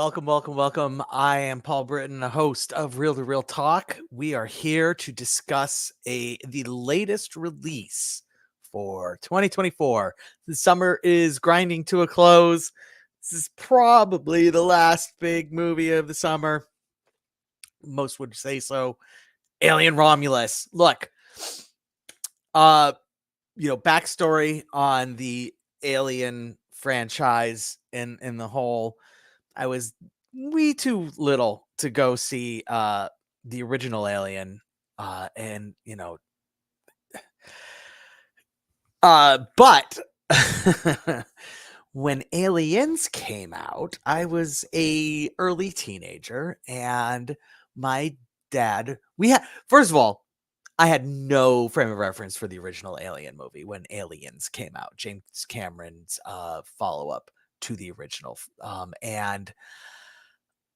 Welcome. I am Paul Britton, a host of Real to Real Talk. We are here to discuss the latest release for 2024. The summer is grinding to a close. This is probably the last big movie of the summer. Most would say so. Alien Romulus. Look, backstory on the Alien franchise in the whole. I was way too little to go see the original Alien, and but when Aliens came out, I was a early teenager, and my dad. We had first of all, I had no frame of reference for the original Alien movie when Aliens came out, James Cameron's follow up to the original, and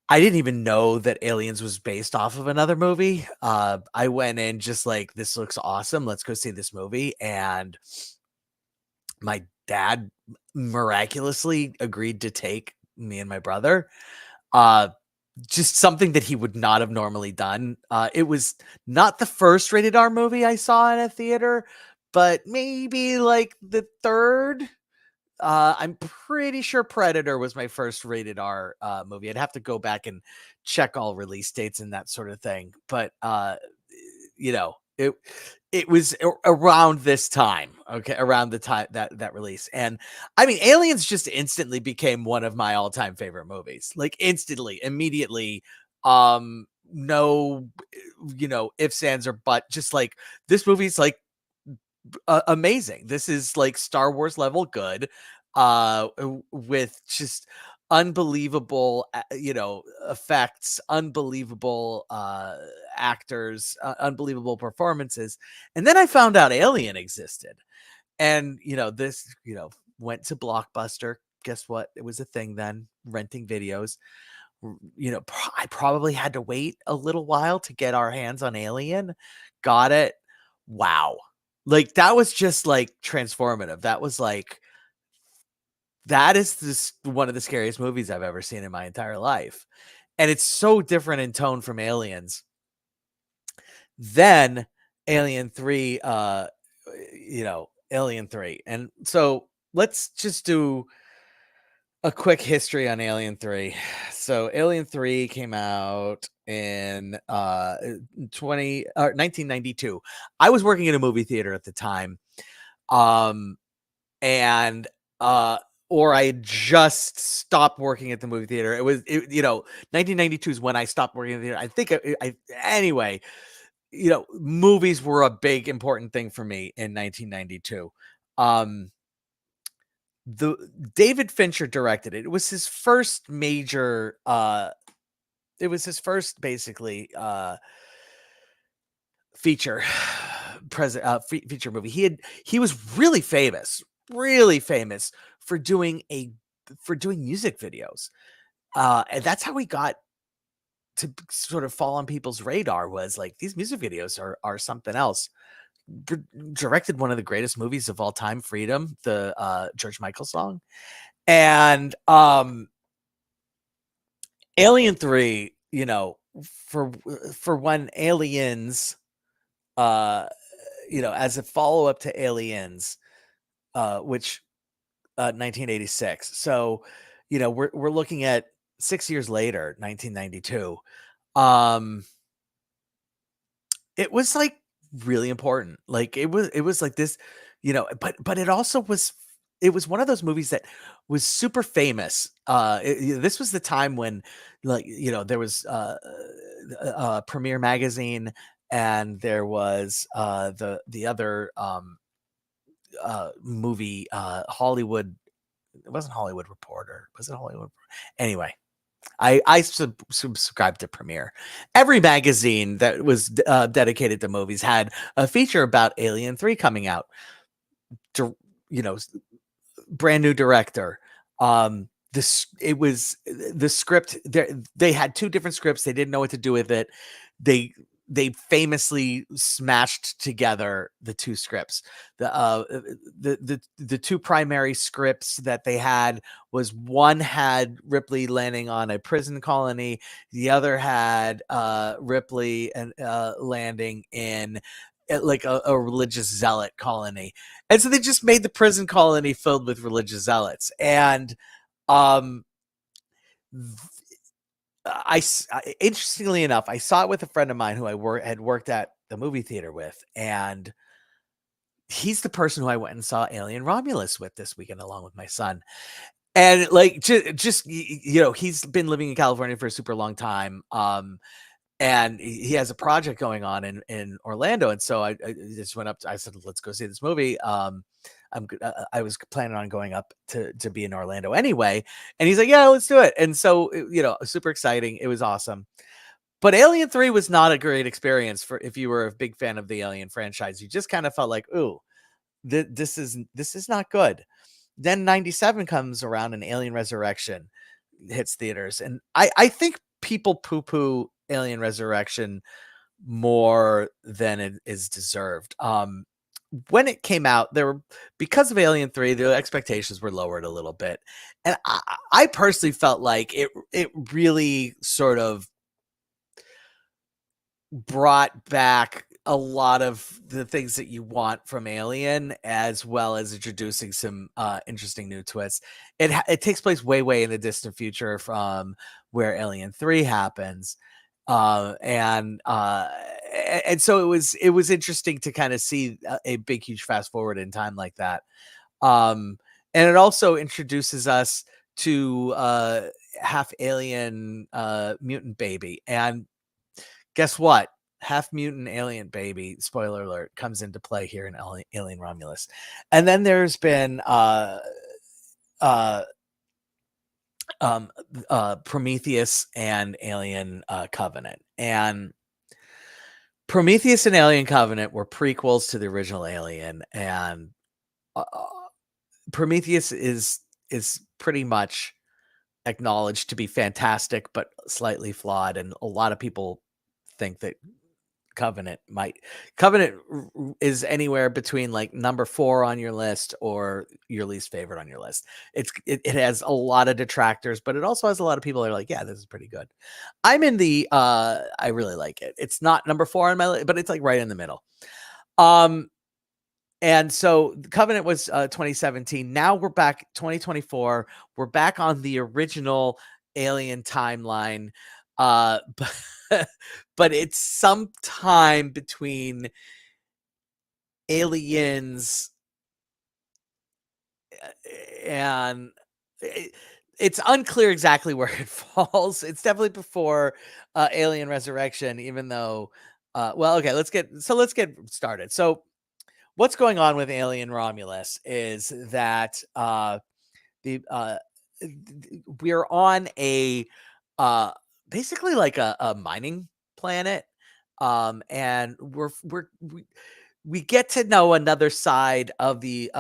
I didn't even know that Aliens was based off of another movie. I went in just like, this looks awesome. Let's go see this movie. And my dad miraculously agreed to take me and my brother. Just something that he would not have normally done. It was not the first rated R movie I saw in a theater, but maybe like the third. I'm pretty sure Predator was my first rated R movie. I'd have to go back and check all release dates and that sort of thing. But it was around this time, okay, around the time that release. And I mean, Aliens just instantly became one of my all-time favorite movies. Like instantly, immediately. No, ifs, ands, or but. Just like, this movie's like amazing. This is like Star Wars level good, with just unbelievable, effects, unbelievable actors, unbelievable performances. And then I found out Alien existed, and this went to Blockbuster. Guess what? It was a thing then, renting videos. I probably had to wait a little while to get our hands on Alien. Got it. Wow. Like, that was just like transformative. That is this one of the scariest movies I've ever seen in my entire life. And it's so different in tone from Aliens. Then Alien 3, Alien 3. And so let's just do a quick history on Alien 3. So Alien 3 came out in 1992. I was working in a movie theater at the time. And or I had just stopped working at the movie theater. 1992 is when I stopped working at the theater. I think anyway, movies were a big important thing for me in 1992. The David Fincher directed it. It was his first major basically feature feature movie. He was really famous for doing music videos. And that's how he got to sort of fall on people's radar, was like, these music videos are something else. Directed one of the greatest movies of all time, Freedom, the George Michael song. And Alien 3, for when Aliens, as a follow-up to Aliens, which 1986. So, we're looking at 6 years later, 1992. It was like really important. Like, it was like this, but it also was, it was one of those movies that was super famous. This was the time when, like, there was Premiere magazine, and there was the other movie, Hollywood. It wasn't Hollywood Reporter. Was it Hollywood? Anyway, I subscribed to Premiere. Every magazine that was dedicated to movies had a feature about Alien 3 coming out. Brand new director. It was the script. They had two different scripts. They didn't know what to do with it. They they famously smashed together the two scripts. The two primary scripts that they had was, one had Ripley landing on a prison colony, the other had Ripley and landing in like a religious zealot colony. And so they just made the prison colony filled with religious zealots. And um interestingly enough, I saw it with a friend of mine who I had worked at the movie theater with, and he's the person who I went and saw Alien Romulus with this weekend along with my son. And like just he's been living in California for a super long time. And he has a project going on in Orlando, and so I just went up. I said, "Let's go see this movie." I was planning on going up to be in Orlando anyway, and he's like, "Yeah, let's do it." And so super exciting. It was awesome. But Alien 3 was not a great experience for if you were a big fan of the Alien franchise. You just kind of felt like, "Ooh, this is not good." Then 97 comes around and Alien Resurrection hits theaters, and I think people poo-poo Alien Resurrection more than it is deserved. When it came out, because of Alien 3, the expectations were lowered a little bit. And I personally felt like it really sort of brought back a lot of the things that you want from Alien, as well as introducing some interesting new twists. It takes place way in the distant future from where Alien 3 happens. And so it was interesting to kind of see a big, huge fast forward in time like that. And it also introduces us to half alien mutant baby. And guess what? Half mutant alien baby, spoiler alert, comes into play here in Alien Romulus. And then there's been Prometheus and Alien Covenant. And Prometheus and Alien Covenant were prequels to the original Alien, and Prometheus is pretty much acknowledged to be fantastic but slightly flawed, and a lot of people think that Covenant is anywhere between like number 4 on your list or your least favorite on your list. It has a lot of detractors, but it also has a lot of people that are like, yeah, this is pretty good. I'm in the I really like it. It's not number 4 on my list, but it's like right in the middle. And so Covenant was 2017. Now we're back 2024. We're back on the original Alien timeline. But it's sometime between Aliens and it's unclear exactly where it falls. It's definitely before Alien Resurrection, even though okay, let's get started. So what's going on with Alien Romulus is that we're on a basically like a mining planet, and we get to know another side of the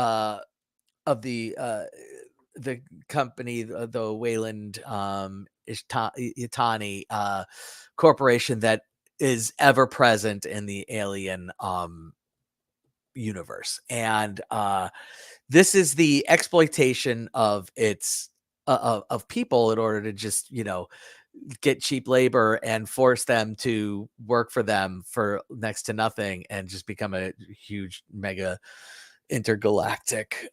company, the Wayland Yutani corporation that is ever present in the Alien universe. And this is the exploitation of its of people in order to just get cheap labor and force them to work for them for next to nothing and just become a huge mega intergalactic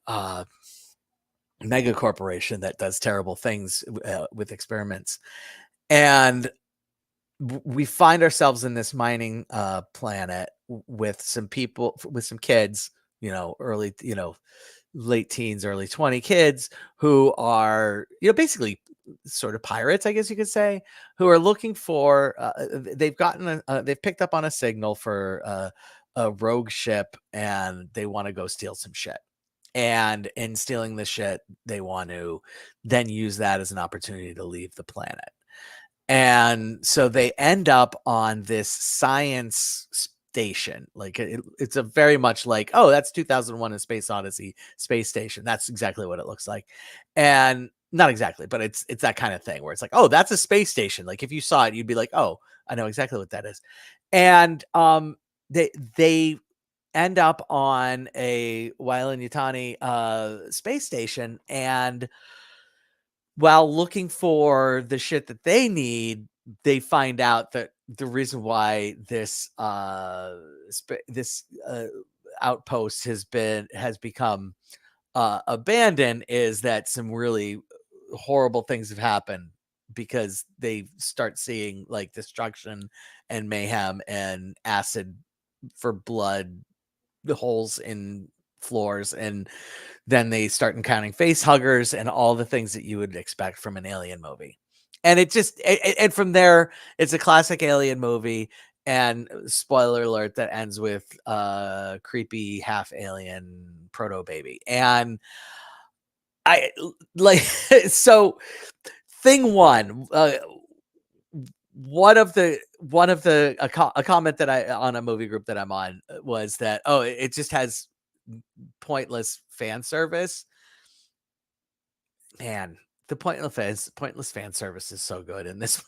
mega corporation that does terrible things with experiments. And we find ourselves in this mining planet with some people, with some kids, early, late teens, early 20 kids who are, basically sort of pirates, I guess you could say, who are looking for, they've picked up on a signal for a rogue ship, and they want to go steal some shit. And in stealing the shit, they want to then use that as an opportunity to leave the planet. And so they end up on this science station. Like it's a very much like, oh, that's 2001: A Space Odyssey space station. That's exactly what it looks like. And not exactly, but it's that kind of thing where it's like, oh, that's a space station. Like if you saw it, you'd be like, oh, I know exactly what that is. And, they end up on a Weyland-Yutani, space station, and while looking for the shit that they need, they find out that the reason why this outpost has become abandoned is that some really horrible things have happened because they start seeing like destruction and mayhem and acid for blood holes in floors, and then they start encountering face huggers and all the things that you would expect from an alien movie. And it just and from there, it's a classic alien movie. And spoiler alert, that ends with creepy half alien proto baby. And I like so thing one, a comment that I on a movie group that I'm on was that, oh, it just has pointless fan service. Man, the pointless fan service is so good in this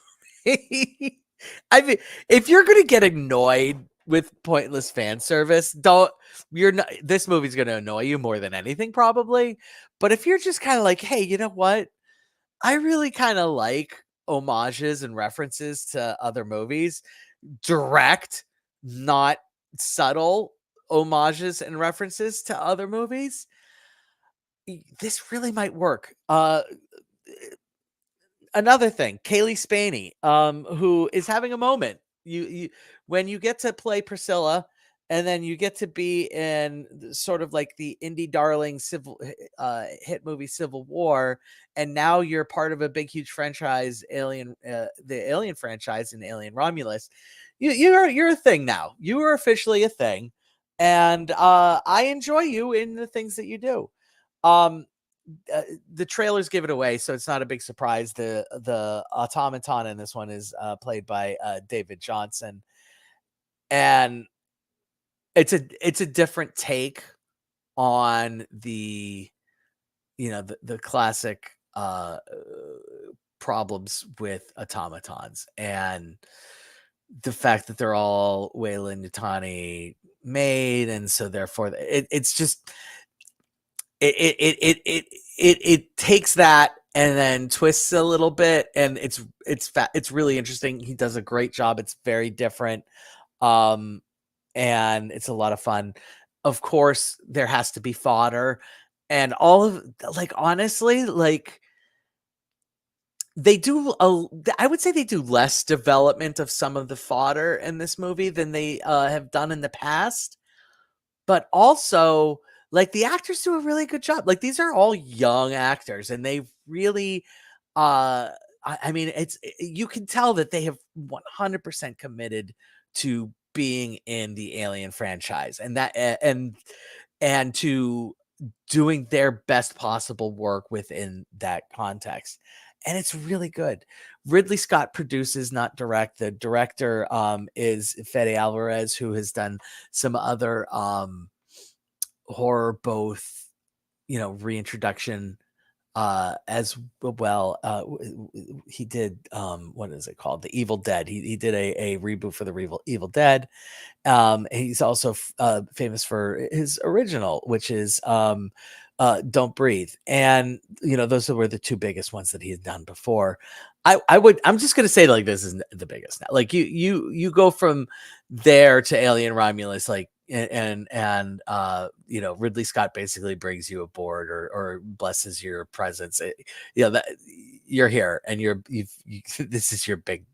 movie. I mean, if you're gonna get annoyed with pointless fan service, don't you're not this movie's gonna annoy you more than anything, probably. But if you're just kind of like, hey, you know what? I really kind of like homages and references to other movies, direct, not subtle homages and references to other movies. This really might work. Another thing, Kaylee Spaney, who is having a moment. You when you get to play Priscilla, and then you get to be in sort of like the indie darling hit movie Civil War, and now you're part of a big huge franchise, the Alien franchise in Alien Romulus. You're a thing now. You are officially a thing, and I enjoy you in the things that you do. Um, the trailers give it away, so it's not a big surprise. The automaton in this one is played by David Johnson, and it's a different take on the classic problems with automatons, and the fact that they're all Weyland-Yutani made, and so therefore it's just it takes that and then twists a little bit, and it's really interesting. He does a great job. It's very different, um, and it's a lot of fun. Of course, there has to be fodder, and all of like honestly, like I would say they do less development of some of the fodder in this movie than they have done in the past. But also, like, the actors do a really good job. Like, these are all young actors, and they really, I mean, you can tell that they have 100% committed to being in the Alien franchise, and and to doing their best possible work within that context. And it's really good. Ridley Scott produces, not direct. The director is Fede Alvarez, who has done some other horror, both reintroduction as well. He did what is it called? The Evil Dead. He did a reboot for the Evil Dead. He's also famous for his original, which is Don't Breathe. And those were the two biggest ones that he had done before. I'm just gonna say, like, this is the biggest now. Like, you go from there to Alien Romulus, like, and Ridley Scott basically brings you aboard, or blesses your presence. That you're here, and this is your big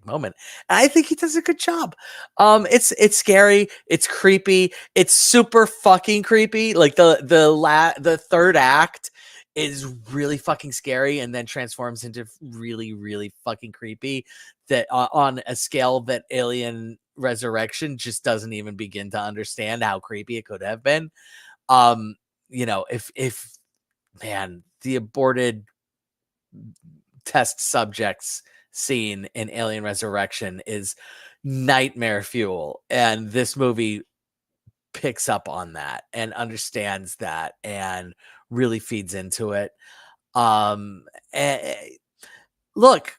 moment. And I think he does a good job. It's scary, it's creepy, it's super fucking creepy. Like, the third act is really fucking scary, and then transforms into really, really fucking creepy, that on a scale that Alien Resurrection just doesn't even begin to understand how creepy it could have been. If man, the aborted test subjects scene in Alien Resurrection is nightmare fuel, and this movie picks up on that and understands that and really feeds into it. Um, eh, Look,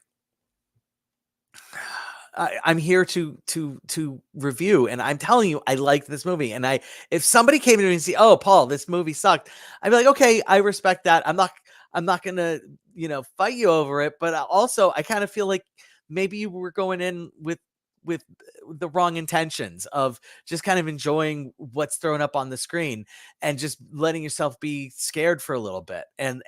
I'm here to review, and I'm telling you, I like this movie. And if somebody came to me and say, "Oh, Paul, this movie sucked," I'd be like, "Okay, I respect that. I'm not gonna, fight you over it." But also, I kind of feel like maybe you were going in with the wrong intentions of just kind of enjoying what's thrown up on the screen and just letting yourself be scared for a little bit. And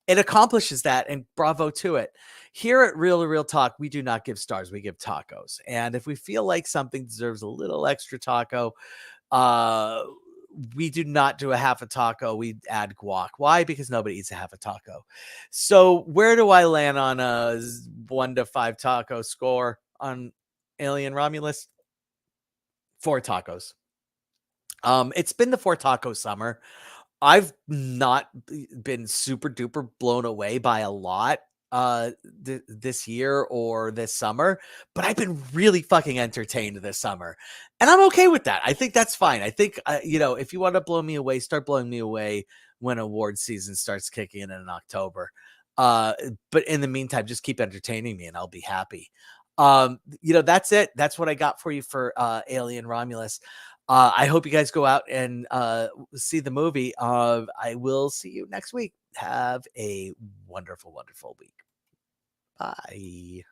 it accomplishes that, and bravo to it. Here at Real to Real Talk, we do not give stars, we give tacos. And if we feel like something deserves a little extra taco, uh, we do not do a half a taco. We add guac. Why? Because nobody eats a half a taco. So where do I land on a 1 to 5 taco score on Alien Romulus? 4 tacos. It's been the 4 taco summer. I've not been super duper blown away by a lot this year or this summer, but I've been really fucking entertained this summer. And I'm okay with that. I think that's fine. I think if you want to blow me away, start blowing me away when award season starts kicking in October. Uh but in the meantime, just keep entertaining me and I'll be happy. That's it. That's what I got for you for Alien Romulus. I hope you guys go out and see the movie. I will see you next week. Have a wonderful, wonderful week. Bye.